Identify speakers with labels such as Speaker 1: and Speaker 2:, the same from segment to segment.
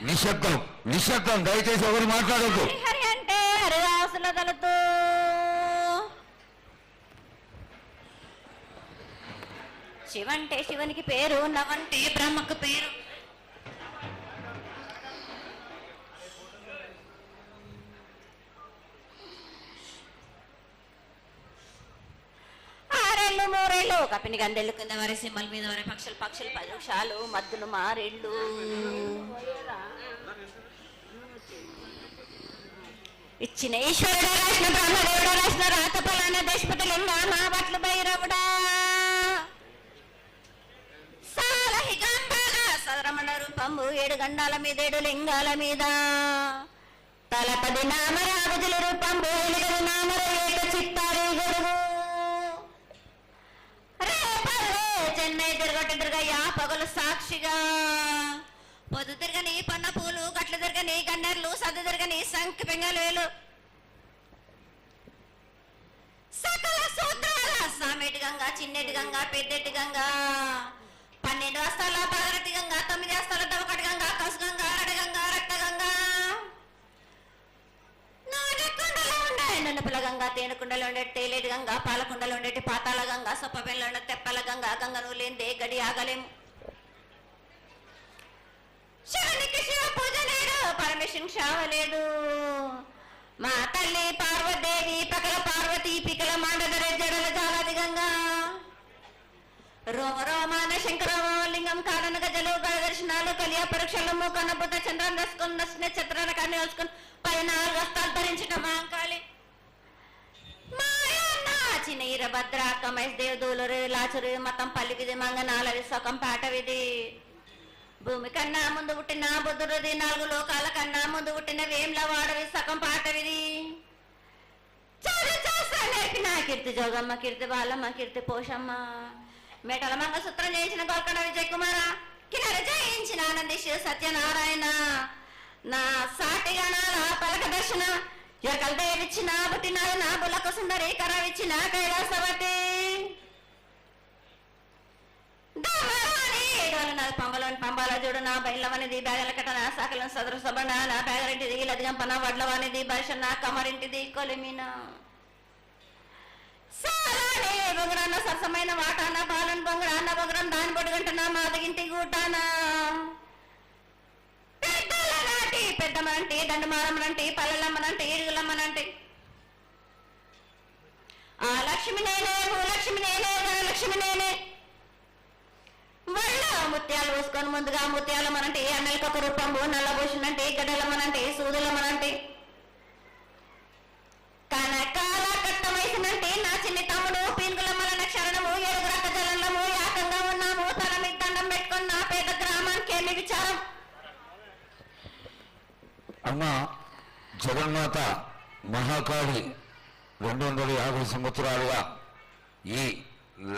Speaker 1: నిశ్శబ్దం, నిశ్శబ్దం. దయచేసి ఎవరు మాట్లాడద్దు.
Speaker 2: హరి అంటే హరిదాసుల తలతో శివంటే శివునికి పేరు, నవంటే బ్రహ్మకు పేరు. ఆరేళ్ళు మూరేళ్ళు కపిని గందెళ్ళు కింద వరే సింహల మీద వరే పక్షులు పక్షులు 10 వృక్షాలు మద్దులు మారేళ్ళు. ఇచ్చిన ఈశ్వరుడు రాసిన బ్రహ్మదేవుడు రాసిన రాత పలాన దేశపతిలింగా నా బట్లు భైరవుడా సాలహిగండాల సదరమణ రూపంబు 7 గండాల మీద 7 లింగాల మీద తలపది నామరాగుజుల రూపంబు 8 నామర ఏక చిత్తారి గొడుగు రేపల్లే చెన్నై తిరగొట్టెదురుగయ్యా పగలు సాక్షిగా పొద్దు తిరగని పన్న పూలు గట్లు తిరగని గన్నెర్లు సద్దు తిరగని సంఖ్య పెంగలేలు సకల సూత్రాల సామెటి గంగా చిన్నెటి గంగా పెద్దెటి గంగా 12 వస్తాల పగరటి గంగా 9 వస్తాల దవకటి గంగా కసు గంగా అరడ గంగా రక్త గంగా నాగకుండలో ఉండే నున్నపుల గంగా తేనెకుండలో ఉండే తేలేటి గంగా పాలకుండలో ఉండేటి పాతాల గంగా సొప్పబెల్లో ఉండే తెప్పల గంగా గంగను లేందే గడి ఆగలేము. శివునికి శివ పూజ లేదు, పరమేశ్వరునికి శావ లేదు. మా తల్లి పార్వదేవి పకల పార్వతి పికల మాండదరే జడల జాలాది గంగా రోమ రోమాన శంకరలింగం కాడన గజలు గడ దర్శనాలు కలియ పరీక్షలు మూకన్న బుద్ధ చంద్రాన్ని దసుకొని నచ్చిన చిత్రాన్ని కానీ వేసుకొని 14 వస్తాలు ధరించిన మాంకాళి మాయన్న చిన్న ఈరభద్ర కమేష్ దేవదూలు లాచురు మతం పల్లి విధి మంగనాలవి సొకం పాట విధి భూమి కన్నా ముందు పుట్టిన బుద్ధుడిది 4 లోకాల కన్నా ముందు పుట్టిన వేమ్ల వాడవి సగం పాటవిది నేర్పిన కీర్తి జోగమ్మ కీర్తి బాలమ్మ కీర్తి పోషమ్మ మేటల మంగళసూత్రం చేయించిన గోల్కొండ విజయ్ కుమార కిన్నెర జయించిన ఆనంది శివ సత్యనారాయణ నా సాటి గణాల పలక దర్శన ఎకల దేవిచ్చిన పుట్టిన నా బులకు సుందరి కరవిచ్చిన కైలాసవతి పంబలోని పంబాల చూడు నా బయలవనిది బ్యాగల కట్ట నా సాకలను సదరు సబండ నా బ్యాగరింటిది లదిగంపన వడ్లవానిది బర్షన్న కమరింటిది కొలిమిన సారానే బొంగరాన్న సరసమైన వాటాన బాలన్ బొంగరాన్న బొంగరం దాని పొడుగంటున్నా మాదగింటి గూటానా పెద్దల నాటి పెద్దమనంటి దండమారమ్మనంటి పల్లెలమ్మనంటి ఇడుగులమ్మనంటి ఆ లక్ష్మి నేనే భూలక్ష్మి నేనే ధనలక్ష్మి నేనే వల్ల ముత్యాలు పోసుకొని ముందుగా ముత్యాలు మనంటే అన్నలకొక రూపంబు నల్లబూషణంటే గడ్డలమ్మనంటే సూదులమ్మనంటే కనకాల కట్ట వయసునంటే నా చిన్ని తమ్ముడు పీనుగులమ్మల క్షరణము 7 రక జలంలము ఏకంగా ఉన్నాము తల మీద దండం పెట్టుకుని నా పేద గ్రామానికి ఏమి విచారం.
Speaker 1: అమ్మ జగన్మాత మహాకాళి 250 సంవత్సరాలుగా ఈ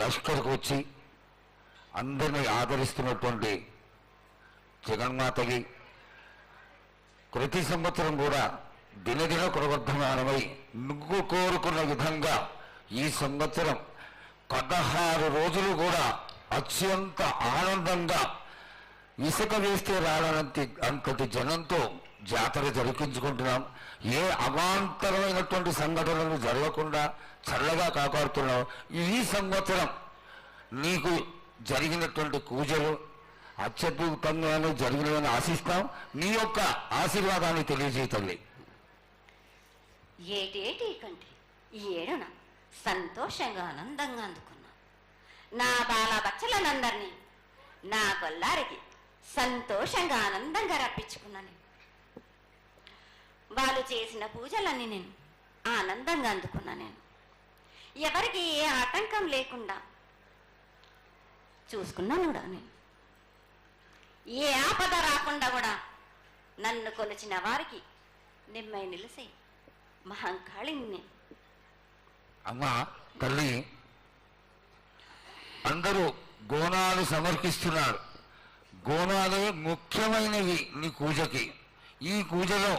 Speaker 1: లష్కర్కు వచ్చి అందరినీ ఆదరిస్తున్నటువంటి జగన్మాతకి ప్రతి సంవత్సరం కూడా దినదిన కులవర్ధమానమై నువ్వు కోరుకున్న విధంగా ఈ సంవత్సరం 16 రోజులు కూడా అత్యంత ఆనందంగా ఇసుక వేస్తే రానంత అంతటి జనంతో జాతర జరిపించుకుంటున్నాం. ఏ అవాంతరమైనటువంటి సంఘటనలు జరగకుండా చల్లగా కాపాడుతున్నాం. ఈ సంవత్సరం నీకు జరిగినటువంటి పూజలు అత్యద్భుతంగానే జరిగినవని ఆశిస్తాం. నీ యొక్క ఆశీర్వాదాన్ని తెలియజేయతల్లి.
Speaker 2: ఏటేటి కంటే ఈ ఏడున సంతోషంగా ఆనందంగా అందుకున్నా నా బాల బచ్చలనందరినీ నా కొల్లారికి సంతోషంగా ఆనందంగా రప్పించుకున్నాను. వాళ్ళు చేసిన పూజలన్నీ నేను ఆనందంగా అందుకున్నా. నేను ఎవరికి ఏ ఆటంకం లేకుండా చూసుకున్నాను కూడా. నేను ఏ ఆపద రాకుండా కూడా నన్ను కొలిచిన వారికి నిమ్మై నిలిసి మహంకాళిని.
Speaker 1: అమ్మా తల్లి, అందరూ గోనాలు సమర్పిస్తున్నారు. గోనాలే ముఖ్యమైనవి నీ పూజకి. ఈ పూజలో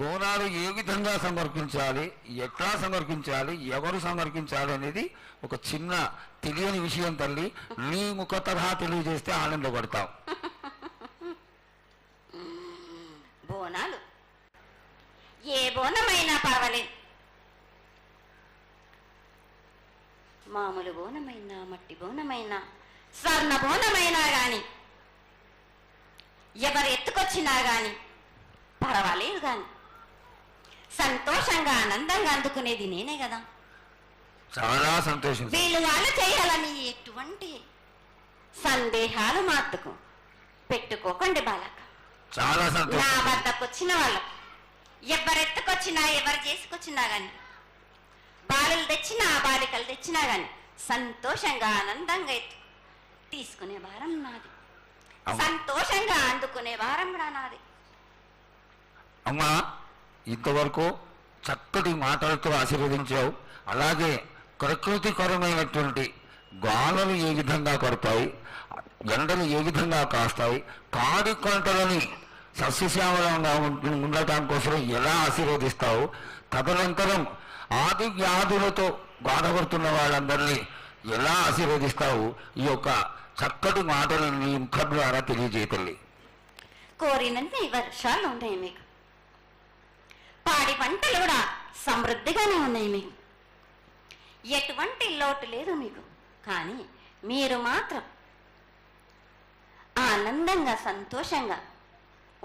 Speaker 1: గోనాలు ఏ విధంగా సమర్పించాలి, ఎట్లా సమర్పించాలి, ఎవరు సమర్పించాలి అనేది ఒక చిన్న తెలియని విషయం తల్లి. నీ ముఖ తరహా తెలియజేస్తే ఆనందపడతాం.
Speaker 2: బోనాలు ఏ బోనమైనా పర్వాలేదు. మామూలు బోనమైనా, మట్టి బోనమైనా, స్వర్ణ బోనమైనా గాని, ఎవరు ఎత్తుకొచ్చినా గాని పర్వాలేదు. గాని సంతోషంగా ఆనందంగా అందుకునేది నేనే కదా.
Speaker 1: చాలా సంతోషం.
Speaker 2: వీళ్ళు వాళ్ళు చేయాలని ఎటువంటి సందేహాలు మాత్రకు పెట్టుకోకండి బాలక.
Speaker 1: చాలా సంతోషం.
Speaker 2: నా వద్దకు వచ్చిన వాళ్ళు ఎవరెత్తుకొచ్చినా, ఎవరు చేసుకొచ్చినా గాని, బాలులు తెచ్చినా, బాలికలు తెచ్చినా గాని సంతోషంగా ఆనందంగా తీసుకునే భారం నాది, సంతోషంగా అందుకునే భారం కూడా నాది.
Speaker 1: అమ్మా, ఇంతవరకు చక్కటి మాటలతో ఆశీర్వదించావు. అలాగే ప్రకృతికరమైనటువంటి గాలులు ఏ విధంగా కొడతాయి, ఎండలు ఏ విధంగా కాస్తాయి, కాడి కొంటలని సస్యశ్యామలంగా ఉండటం కోసం ఎలా ఆశీర్వదిస్తావు, తదనంతరం ఆది వ్యాధులతో బాధపడుతున్న వాళ్ళందరినీ ఎలా ఆశీర్వదిస్తావు, ఈ యొక్క చక్కటి మాటలు నీ ముఖం ద్వారా తెలియజేయతల్లి.
Speaker 2: కోరినన్ని వర్షాలు ఉన్నాయి మీకు, పాడి పంటలు కూడా సమృద్ధిగానే ఉన్నాయి మీకు, ఎటువంటి లోటు లేదు మీకు. కానీ మీరు మాత్రం ఆనందంగా సంతోషంగా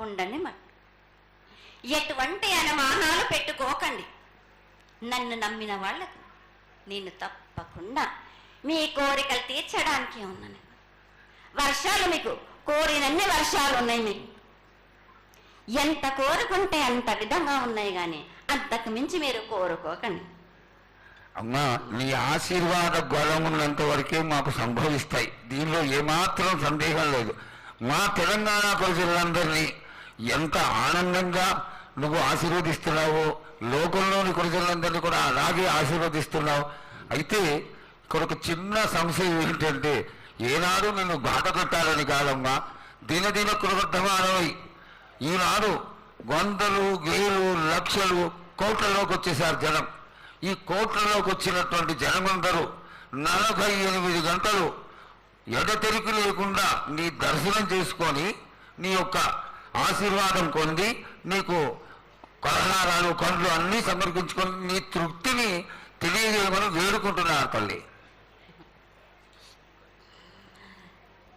Speaker 2: ఉండండి. మరి ఎటువంటి అనుమానాలు పెట్టుకోకండి. నన్ను నమ్మిన వాళ్ళకు నేను తప్పకుండా మీ కోరికలు తీర్చడానికి ఉన్నాను. వర్షాలు మీకు కోరినన్ని వర్షాలు ఉన్నాయి. మీకు ఎంత కోరుకుంటే అంత విధంగా ఉన్నాయి, కానీ అంతకు మించి మీరు కోరుకోకండి.
Speaker 1: అమ్మా, నీ ఆశీర్వాద గొలం ఉన్నంత వరకే మాకు సంభవిస్తాయి, దీనిలో ఏమాత్రం సందేహం లేదు. మా తెలంగాణ ప్రజలందరినీ ఎంత ఆనందంగా నువ్వు ఆశీర్వదిస్తున్నావో, లోకంలోని ప్రజలందరినీ కూడా అలాగే ఆశీర్వదిస్తున్నావు. అయితే ఇక్కడ ఒక చిన్న సంశయం ఏంటంటే, ఏనాడు నిన్ను బాట కట్టాలని కాదమ్మా, దినదిన కృతమానమై ఈనాడు వందలు, వేలు, లక్షలు, కోట్లలోకి వచ్చేసారు జనం. ఈ కోట్లలోకి వచ్చినటువంటి జనమందరూ 48 గంటలు ఎడతెరికి లేకుండా నీ దర్శనం చేసుకొని నీ యొక్క ఆశీర్వాదం పొంది నీకు కొలహారాలు, పండ్లు అన్నీ సమర్పించుకొని నీ తృప్తిని తెలియజేయమని వేడుకుంటున్నారు తల్లి.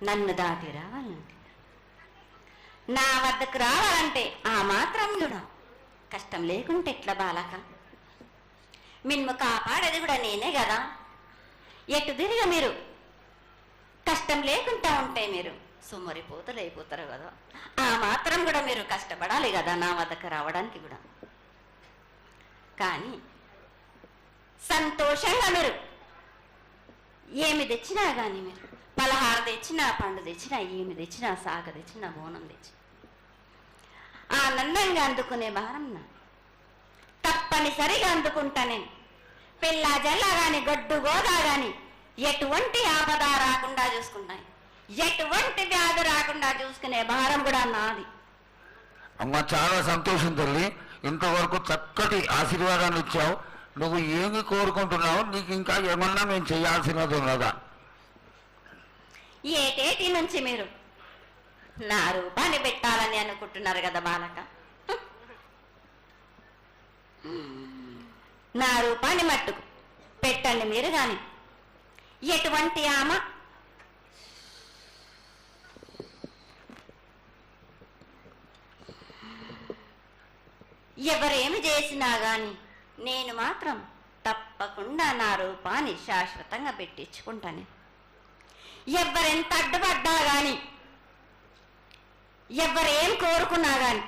Speaker 2: నన్ను దాటి రావాలంటే, నా వద్దకు రావాలంటే ఆ మాత్రం కూడా కష్టం లేకుంటే ఎట్లా బాలక? మిమ్ము కాపాడేది కూడా నేనే కదా. ఎటు తిరిగి మీరు కష్టం లేకుండా ఉంటే మీరు సుమరిపోతలు అయిపోతారు కదా. ఆ మాత్రం కూడా మీరు కష్టపడాలి కదా నా వద్దకు రావడానికి కూడా. కానీ సంతోషంగా మీరు ఏమి తెచ్చినా కానీ, మీరు పలహారం తెచ్చినా, పండు తెచ్చినా, ఏమి తెచ్చినా, సాగ తెచ్చినా, బోనం తెచ్చి ఆనందంగా అందుకునే భారం నా తప్పనిసరిగా అందుకుంటా నేను. పిల్ల జల్ల గాని, గొడ్డు గోదా గాని ఎటువంటి ఆపద రాకుండా చూసుకుంటాను, ఎటువంటి వ్యాధి రాకుండా చూసుకునే భారం కూడా నాది.
Speaker 1: అమ్మ, చాలా సంతోషం తల్లి. ఇంతవరకు చక్కటి ఆశీర్వాదాన్ని ఇచ్చావు. నువ్వు ఏమి కోరుకుంటున్నావు? నీకు ఇంకా ఏమన్నా మేము చేయాల్సినది ఉన్నదా?
Speaker 2: ఏటేటి నుంచి మీరు నా రూపాన్ని పెట్టాలని అనుకుంటున్నారు కదా బాలక. నా రూపాన్ని మట్టుకు పెట్టండి మీరు. కానీ ఎటువంటి ఆమె ఎవరేమి చేసినా గాని నేను మాత్రం తప్పకుండా నా రూపాన్ని శాశ్వతంగా పెట్టించుకుంటాను. ఎవరెంత అడ్డుపడ్డా గాని, ఎవరేం కోరుకున్నా గాని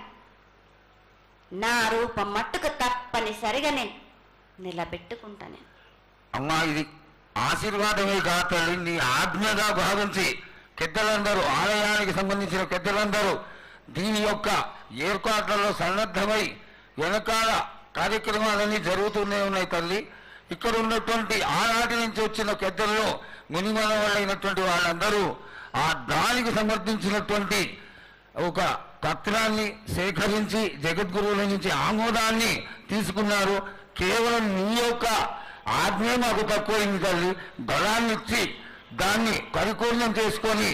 Speaker 2: నా రూపం మట్టుకు తప్పనిసరిగా నేను నిలబెట్టుకుంటాను.
Speaker 1: అమ్మా, ఇది ఆశీర్వాదమే కాదు తల్లి, నీ ఆజ్ఞగా భావించి పెద్దలందరూ, ఆలయానికి సంబంధించిన పెద్దలందరూ దీని యొక్క ఏర్పాట్లలో సన్నద్ధమై వెనకాల కార్యక్రమాలన్నీ జరుగుతూనే ఉన్నాయి తల్లి. ఇక్కడ ఉన్నటువంటి ఆనాటి నుంచి వచ్చిన పెద్దల్లో మునిమన వాళ్ళైనటువంటి వాళ్ళందరూ ఆ దానికి సమర్థించినటువంటి ఒక పత్రాన్ని సేకరించి జగద్గురువుల నుంచి ఆమోదాన్ని తీసుకున్నారు. కేవలం నీ యొక్క ఆజ్ఞ మాకు తక్కువైంది తల్లి. బలాన్ని ఇచ్చి దాన్ని పరిపూర్ణం చేసుకొని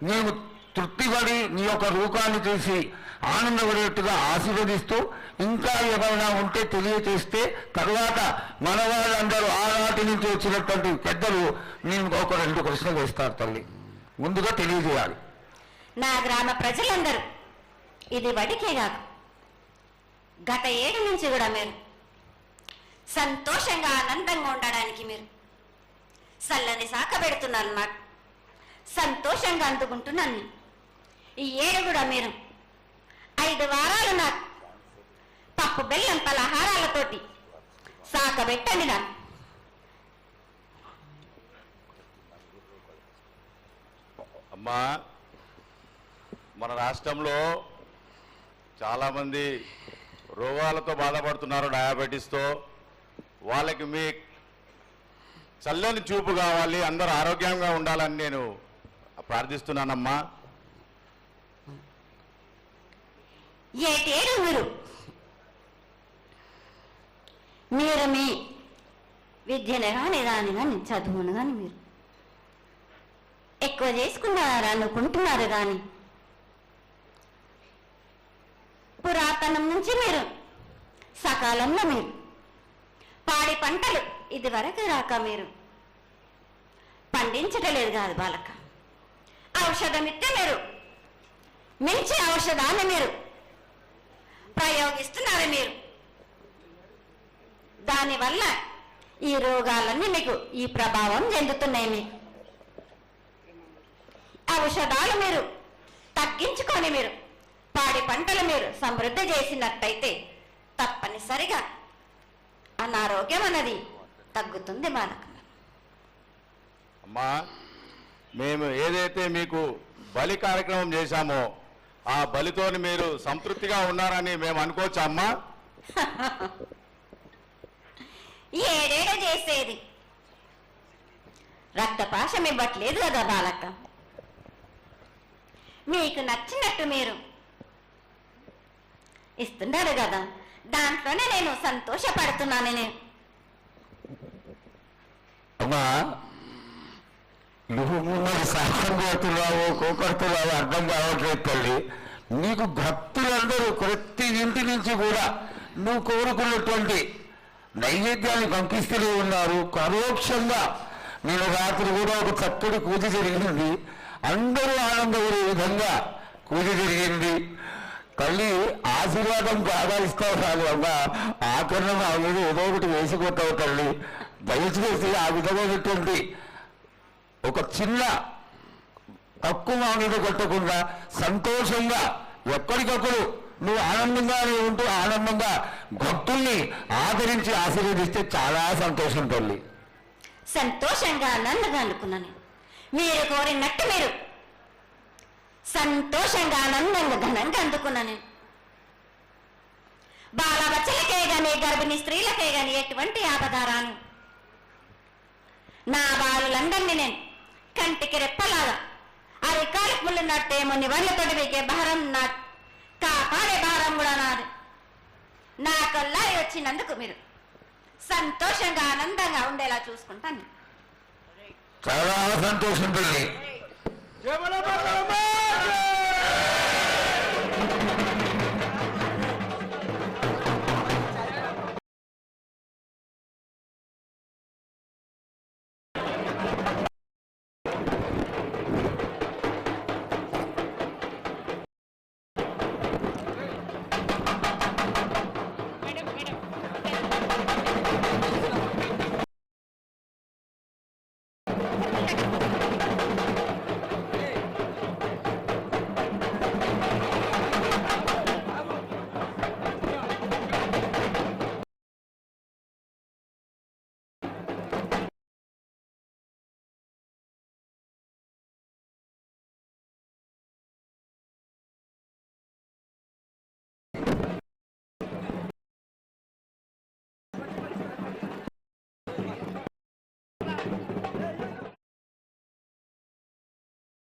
Speaker 1: మేము తృప్తిపడి నీ యొక్క రూపాన్ని చూసి ఆనందపడేట్టుగా ఆశీర్వదిస్తూ ఇంకా ఏమైనా ఉంటే తెలియచేస్తే తర్వాత మన వాళ్ళందరూ ఆనాటి నుంచి వచ్చినటువంటి పెద్దలు నేను ఒక 2 ప్రశ్నలు వేస్తారు తల్లి. ముందుగా తెలియజేయాలి.
Speaker 2: నా గ్రామ ప్రజలందరూ ఇది వడికే కాదు, గత 7 నుంచి కూడా మీరు సంతోషంగా ఆనందంగా ఉండడానికి మీరు చల్లని సాక పెడుతున్నారు. నాకు సంతోషంగా అందుకుంటున్నాను. ఈ 7 కూడా మీరు 5 వారాలు నాకు పప్పు బెల్లం పలహారాలతోటి సాక పెట్టండి. నాకు
Speaker 3: అమ్మా, మన రాష్ట్రంలో చాలామంది రోగాలతో బాధపడుతున్నారు, డయాబెటీస్తో. వాళ్ళకి మీ చల్లని చూపు కావాలి, అందరూ ఆరోగ్యంగా ఉండాలని నేను ప్రార్థిస్తున్నానమ్మా.
Speaker 2: ఏటేడు మీరు మీ విద్యను కానీ దాని కానీ చదువును కానీ మీరు ఎక్కువ చేసుకున్నారు అనుకుంటున్నారు. కానీ పురాతనం నుంచి మీరు సకాలంలో మీరు పాడి పంటలు ఇది వరకు రాక మీరు పండించటలేదు కాదు బాలక. ఔషధం ఇస్తే మీరు మించి ఔషధాన్ని మీరు ప్రయోగిస్తున్నారు. మీరు దానివల్ల ఈ రోగాలన్నీ మీకు ఈ ప్రభావం చెందుతున్నాయి. మీకు ఔషధాలు మీరు తగ్గించుకొని మీరు పాడి పంటలు మీరు సమృద్ధి చేసినట్టయితే తప్పనిసరిగా అనారోగ్యం అన్నది తగ్గుతుంది బాలక.
Speaker 3: అమ్మా, మేము ఏదైతే మీకు బలి కార్యక్రమం చేశామో ఆ బలితోని మీరు సంతృప్తిగా ఉన్నారని మేము అనుకోవచ్చా అమ్మా?
Speaker 2: ఏడేడ చేసేది రక్తపాశం ఇవ్వట్లేదు కదా బాలక. మీకు నచ్చినట్టు మీరు ఇస్తున్నారు కదా, దాంట్లోనే నేను సంతోషపడుతున్నాను. నేను
Speaker 1: అమ్మా, నువ్వు మరి సాహసం చేస్తున్నావు, కోపడుతున్నావు అర్థం కావట్లేదు తల్లి. నీకు భక్తులందరూ ప్రతి ఇంటి నుంచి కూడా నువ్వు కోరుకున్నటువంటి నైవేద్యాన్ని పంపిస్తూనే ఉన్నారు. పరోక్షంగా నేను రాత్రి కూడా ఒక చక్కటి పూజ జరిగింది. అందరూ ఆనందపడే విధంగా పూజ జరిగింది. తల్లి ఆశీర్వాదం బాగా ఇస్తావు కాదు అమ్మా, ఆకరణ ఆ మీద ఏదో ఒకటి వేసిపోతావు తల్లి. దయచేసి ఆ విధమైనటువంటి ఒక చిన్న తక్కువ మా మీద కొట్టకుండా సంతోషంగా ఎప్పటికప్పుడు నువ్వు ఆనందంగానే ఉంటూ ఆనందంగా భక్తుల్ని ఆదరించి ఆశీర్వదిస్తే చాలా సంతోషం తల్లి.
Speaker 2: సంతోషంగా ఆనందంగా అనుకున్నాను. మీరు కోరినట్టు మీరు సంతోషంగా ఆనందంగా ఘనంగా అందుకున్నాను. బాలబచ్చలకే గాని గర్భిణీ స్త్రీలకే గాని ఎటువంటి ఆపదారాను నా బాలులందరినీ నేను కంటికి రెప్పలాగా అరికాలకు ముళ్ళున్నట్టేమో నివర్లతో వీకే భారం నా కాపాడే భారం కూడా నాది. నా కల్లా వచ్చినందుకు మీరు సంతోషంగా ఆనందంగా ఉండేలా చూసుకుంటాను.
Speaker 1: చాలా సంతోషం తల్లి.